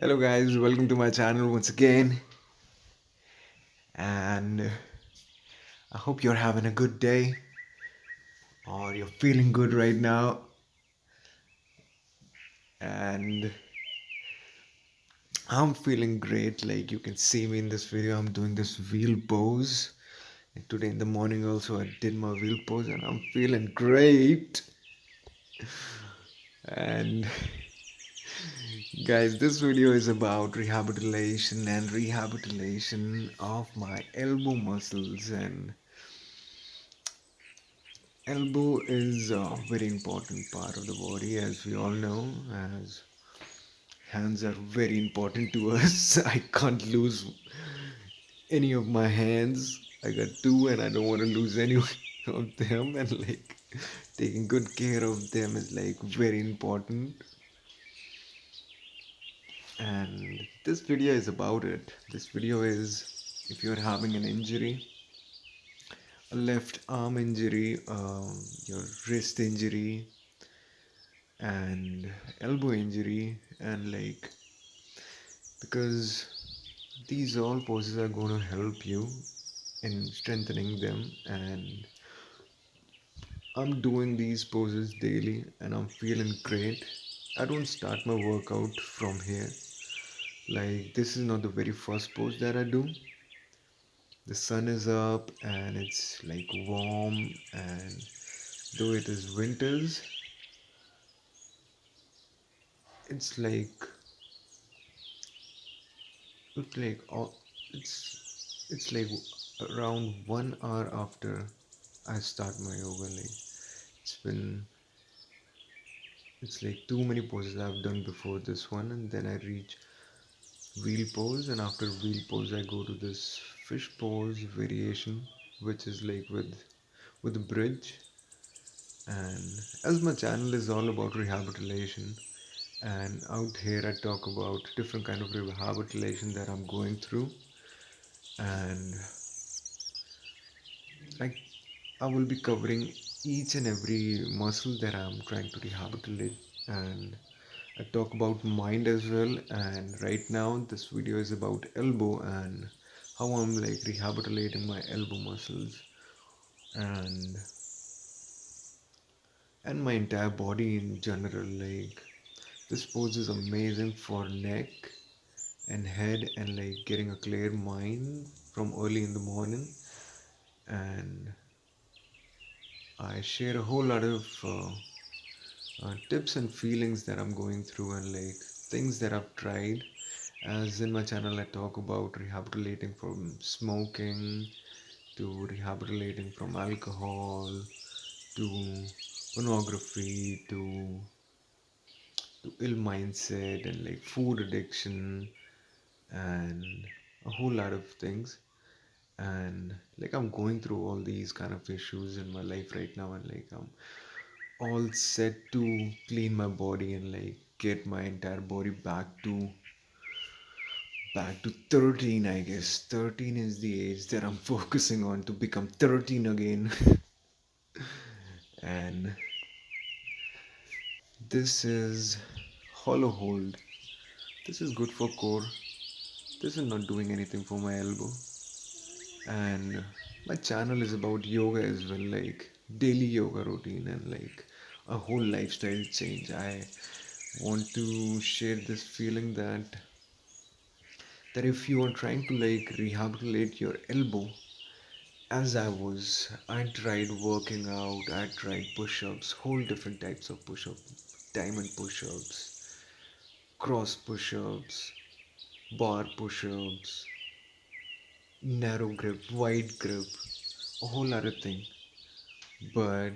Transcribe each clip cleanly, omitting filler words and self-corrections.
Hello guys, welcome to my channel once again. And I hope you're having a good day or you're feeling good right now. And I'm feeling great. Like you can see me in this video, I'm doing this wheel pose. And today in the morning also I did my wheel pose and I'm feeling great. And guys, this video is about rehabilitation of my elbow muscles. And elbow is a very important part of the body, as we all know, as hands are very important to us. I can't lose any of my hands. I got two and I don't want to lose any of them. And like taking good care of them is like very important. And this video is about it. This video is if you're having an injury, a left arm injury, your wrist injury, and elbow injury, and like because these all poses are going to help you in strengthening them. And I'm doing these poses daily and I'm feeling great. I don't start my workout from here. Like this is not the very first pose that I do. The sun is up and it's like warm, and though it is winters, it's like it's like all it's like around 1 hour after I start my yoga. Like it's been it's like too many poses I've done before this one, and then I reach wheel pose, and after wheel pose I go to this fish pose variation, which is like with a bridge. And as my channel is all about rehabilitation, and out here I talk about different kind of rehabilitation that I'm going through. And like I will be covering each and every muscle that I'm trying to rehabilitate, and I talk about mind as well. And right now, this video is about elbow and how I'm like rehabilitating my elbow muscles and my entire body in general. Like this pose is amazing for neck and head and like getting a clear mind from early in the morning. And I share a whole lot of tips and feelings that I'm going through, and like things that I've tried. As in my channel, I talk about rehabilitating from smoking to rehabilitating from alcohol to pornography to ill mindset and like food addiction and a whole lot of things. And like I'm going through all these kind of issues in my life right now, and like I'm all set to clean my body and like get my entire body back to 13. I guess 13 is the age that I'm focusing on to become 13 again. And this is hollow hold. This is good for core. This is not doing anything for my elbow. And my channel is about yoga as well, like daily yoga routine and like a whole lifestyle change. I want to share this feeling that if you are trying to like rehabilitate your elbow, as I tried working out, I tried push-ups, whole different types of push-ups, diamond push-ups, cross push-ups, bar push-ups, narrow grip, wide grip, a whole other thing. But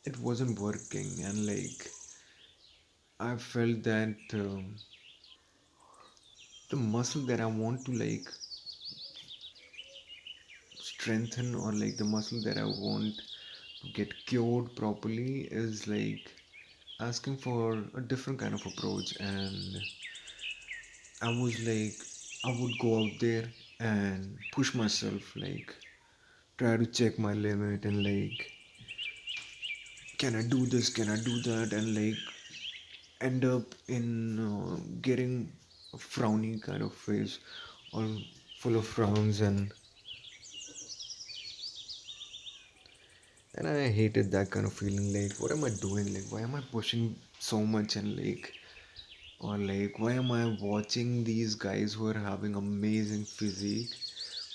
it wasn't working, and like I felt that the muscle that I want to like strengthen, or like the muscle that I want to get cured properly, is like asking for a different kind of approach. And I was like, I would go out there and push myself, like try to check my limit and like, can I do this? Can I do that? And like end up in getting a frowny kind of face, or full of frowns, and I hated that kind of feeling. Like, what am I doing? Like, why am I pushing so much? And like, or like, why am I watching these guys who are having amazing physique?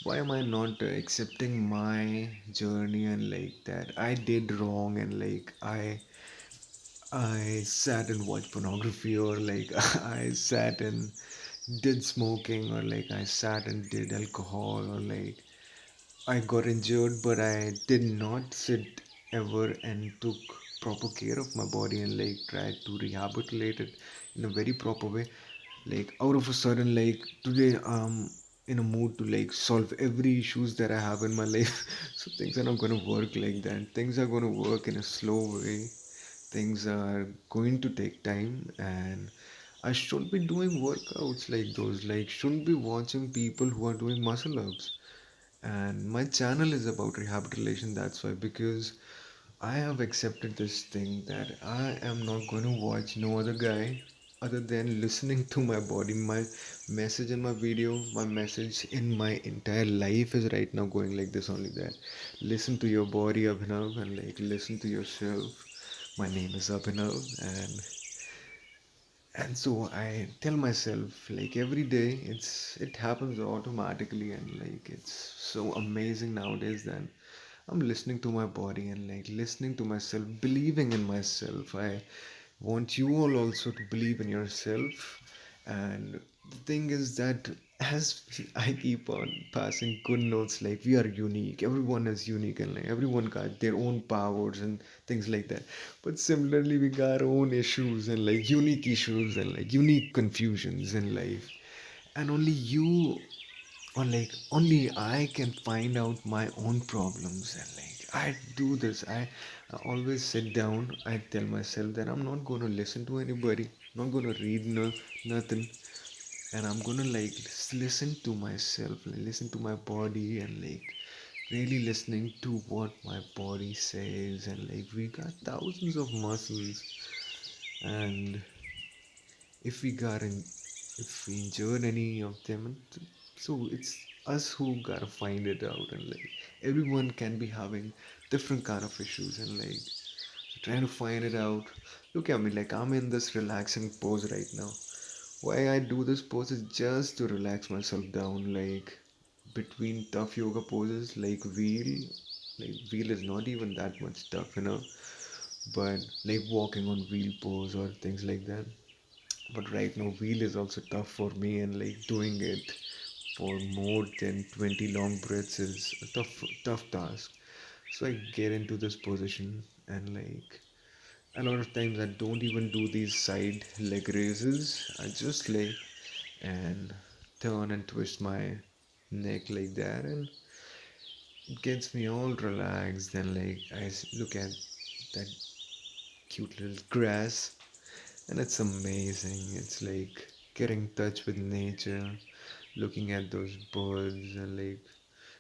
Why am I not accepting my journey, and like that I did wrong, and like I sat and watched pornography, or like I sat and did smoking, or like I sat and did alcohol, or like I got injured, but I did not sit ever and took proper care of my body, and like tried to rehabilitate it in a very proper way. Like out of a sudden, like today I'm in a mood to like solve every issues that I have in my life. So things are not gonna work like that. Things are gonna work in a slow way. Things are going to take time, and I shouldn't be doing workouts like those. Like shouldn't be watching people who are doing muscle ups. And my channel is about rehabilitation. That's why, because I have accepted this thing that I am not going to watch no other guy other than listening to my body. My message in my video, my message in my entire life is right now going like this only, that listen to your body, Abhinav, and like listen to yourself. My name is Abhinav, and so I tell myself like every day, it happens automatically, and like it's so amazing nowadays that I'm listening to my body, and like listening to myself, believing in myself. I want you all also to believe in yourself. And the thing is that as I keep on passing good notes, like we are unique, everyone is unique, and like everyone got their own powers and things like that. But similarly, we got our own issues, and like unique issues, and like unique confusions in life. And only you, or like only I can find out my own problems, and like I do this. I always sit down. I tell myself that I'm not gonna listen to anybody. I'm not gonna read nothing, and I'm gonna like listen to myself, like, listen to my body, and like really listening to what my body says. And like we got thousands of muscles, and if we got in, if we injured any of them, so it's us who gotta find it out. And like everyone can be having different kind of issues, and like trying to find it out. Look at me, like I'm in this relaxing pose right now. Why I do this pose is just to relax myself down, like between tough yoga poses, like wheel is not even that much tough, but like walking on wheel pose or things like that. But right now wheel is also tough for me, and like doing it for more than 20 long breaths is a tough task. So I get into this position, and like a lot of times I don't even do these side leg raises. I just lay and turn and twist my neck like that, and it gets me all relaxed. And like look at that cute little grass, and it's amazing. It's like getting in touch with nature, looking at those birds. And like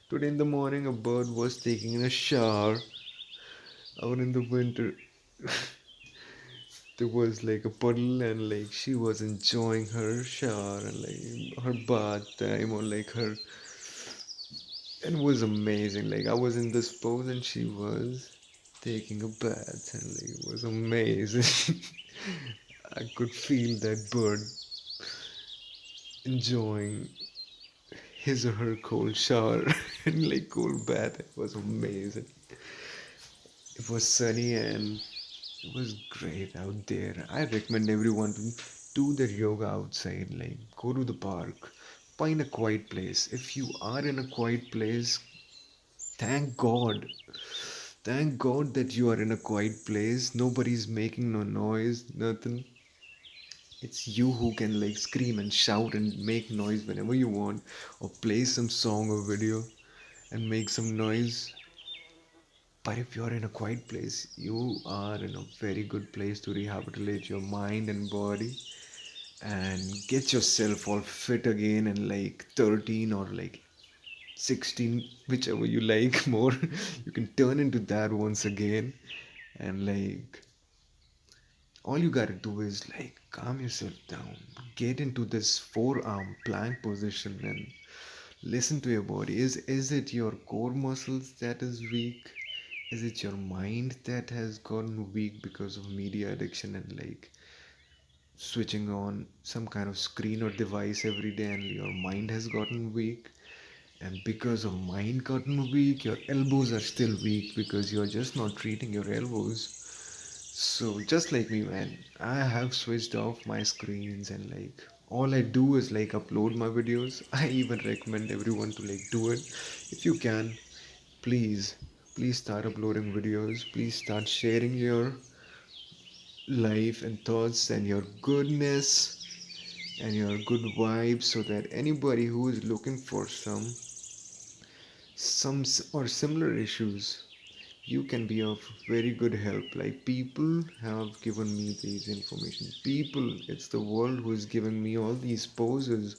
today in the morning, a bird was taking a shower out in the winter. There was like a puddle, and like she was enjoying her shower, and like her bath time, or like her, and it was amazing. Like I was in this pose, and she was taking a bath, and like it was amazing. I could feel that bird enjoying his or her cold shower and like cold bath. It was amazing. It was sunny, and it was great out there. I recommend everyone to do their yoga outside, like go to the park, find a quiet place. If you are in a quiet place, thank God. Thank God that you are in a quiet place. Nobody's making no noise, nothing. It's you who can like scream and shout and make noise whenever you want, or play some song or video and make some noise. But if you're in a quiet place, you are in a very good place to rehabilitate your mind and body, and get yourself all fit again, and like 13 or like 16, whichever you like more. You can turn into that once again, and like All you gotta do is like calm yourself down, get into this forearm plank position and listen to your body. Is it your core muscles that is weak? Is it your mind that has gotten weak because of media addiction and like switching on some kind of screen or device every day and your mind has gotten weak? And because of mind gotten weak, your elbows are still weak because you're just not treating your elbows. So just like me, man, I have switched off my screens and like all I do is like upload my videos. I even recommend everyone to like do it. If you can, please, please start uploading videos. Please start sharing your life and thoughts and your goodness and your good vibes so that anybody who is looking for or similar issues, you can be of very good help. Like people have given me these information, people, it's the world who is giving me all these poses,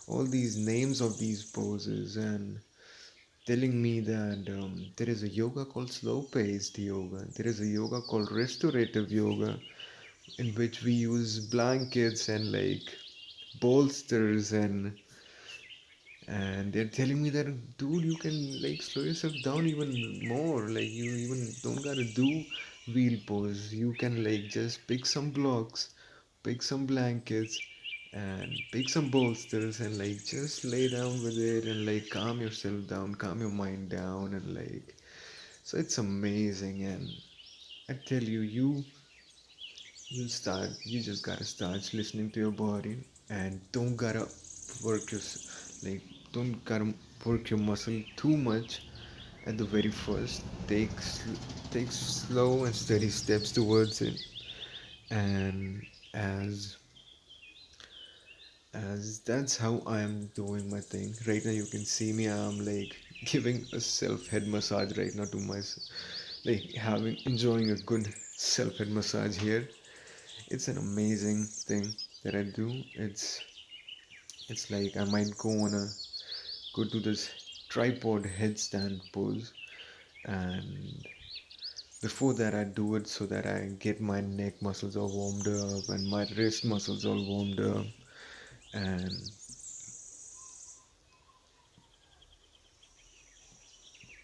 all these names of these poses, and telling me that there is a yoga called slow paced yoga, there is a yoga called restorative yoga, in which we use blankets and like bolsters, and they're telling me that, dude, you can like slow yourself down even more, like you even don't gotta do wheel pose, you can like just pick some blocks, pick some blankets, and pick some bolsters and like just lay down with it and like calm yourself down, calm your mind down, and like, so it's amazing. And I tell you, you just gotta start listening to your body, and don't gotta work your like don't gotta work your muscle too much at the very first. Take slow and steady steps towards it. And as as that's how I am doing my thing right now. You can see me, I'm like giving a self head massage right now to myself, like having enjoying a good self head massage here. It's an amazing thing that I do. It's like I might go to this tripod headstand pose, and before that I do it so that I get my neck muscles all warmed up and my wrist muscles all warmed up, and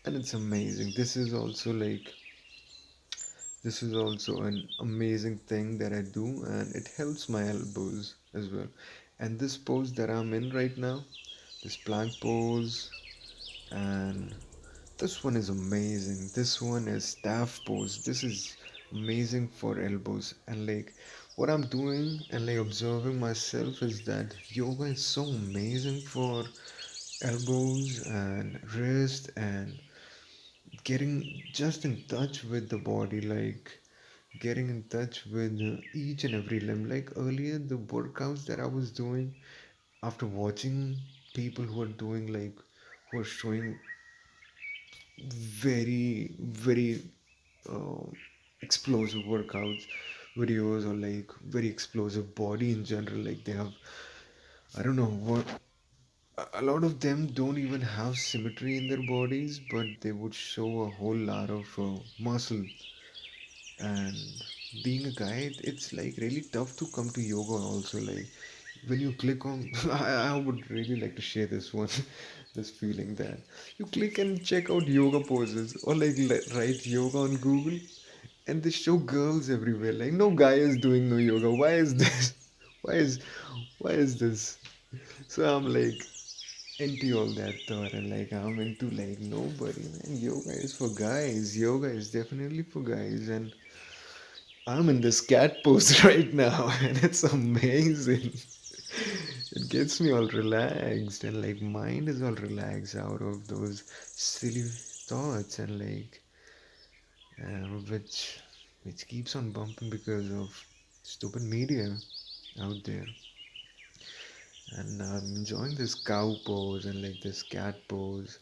it's amazing. This is also an amazing thing that I do, and it helps my elbows as well. And this pose that I'm in right now, this plank pose, and this one is amazing. This one is staff pose. This is amazing for elbows. And like what I'm doing and like observing myself is that yoga is so amazing for elbows and wrist and getting just in touch with the body, like getting in touch with each and every limb. Like earlier, the workouts that I was doing after watching people who are doing like who are showing very uh, explosive workouts videos, or like very explosive body in general, like they have, I don't know what, a lot of them don't even have symmetry in their bodies, but they would show a whole lot of muscle. And being a guy, it's like really tough to come to yoga also. Like when you click on I would really like to share this one this feeling that you click and check out yoga poses, or like write yoga on Google, and they show girls everywhere. Like no guy is doing no yoga. Why is this? why is why is this? So I'm like into all that thought, and like I'm into like nobody, man. Yoga is for guys. Yoga is definitely for guys. And I'm in this cat pose right now, and it's amazing. It gets me all relaxed, and like mind is all relaxed out of those silly thoughts, and like which keeps on bumping because of stupid media out there. And I'm enjoying this cow pose and like this cat pose.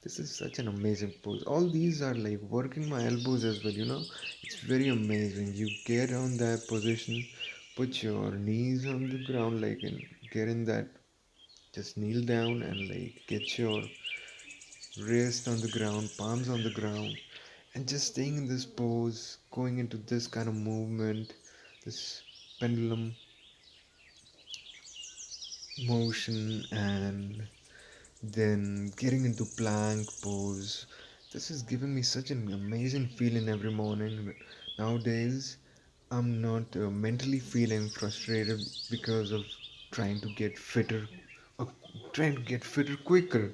This is such an amazing pose. All these are like working my elbows as well. It's very amazing. You get on that position, put your knees on the ground, like, and get in that, just kneel down and like get your wrist on the ground, palms on the ground, and just staying in this pose, going into this kind of movement. this pendulum motion, and then getting into plank pose. This is giving me such an amazing feeling every morning. Nowadays, I'm not mentally feeling frustrated because of trying to get fitter, or trying to get fitter quicker.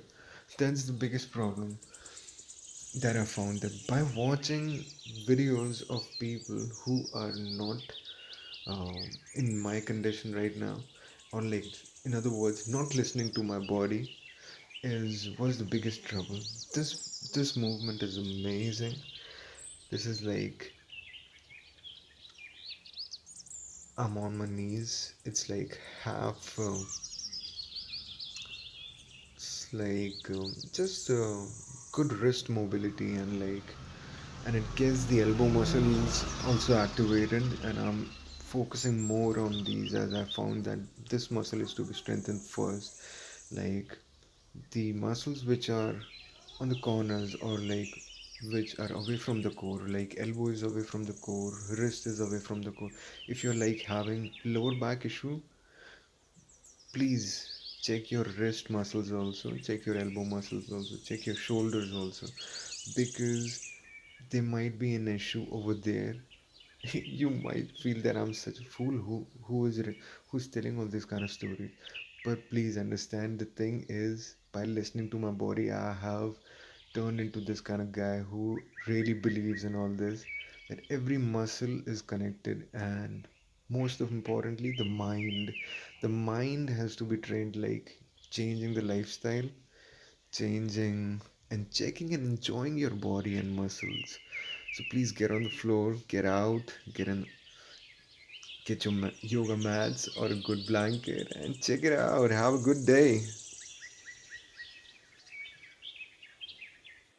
That's the biggest problem that I found, that by watching videos of people who are not um, in my condition right now, or like, in other words, not listening to my body, is was the biggest trouble. This movement is amazing. This is like I'm on my knees. It's like half. It's like just good wrist mobility, and it gets the elbow muscles also activated, and I'm focusing more on these as I found that this muscle is to be strengthened first. Like the muscles which are on the corners, or like which are away from the core, like elbow is away from the core, wrist is away from the core. If you're like having lower back issue, please check your wrist muscles also, check your elbow muscles also, check your shoulders also, because there might be an issue over there. You might feel that I'm such a fool who's telling all this kind of story, but please understand, the thing is, by listening to my body, I have turned into this kind of guy who really believes in all this, that every muscle is connected, and most of importantly, the mind has to be trained, like changing the lifestyle, changing and checking and enjoying your body and muscles. So please get on the floor, get out, get your yoga mats or a good blanket and check it out. Have a good day.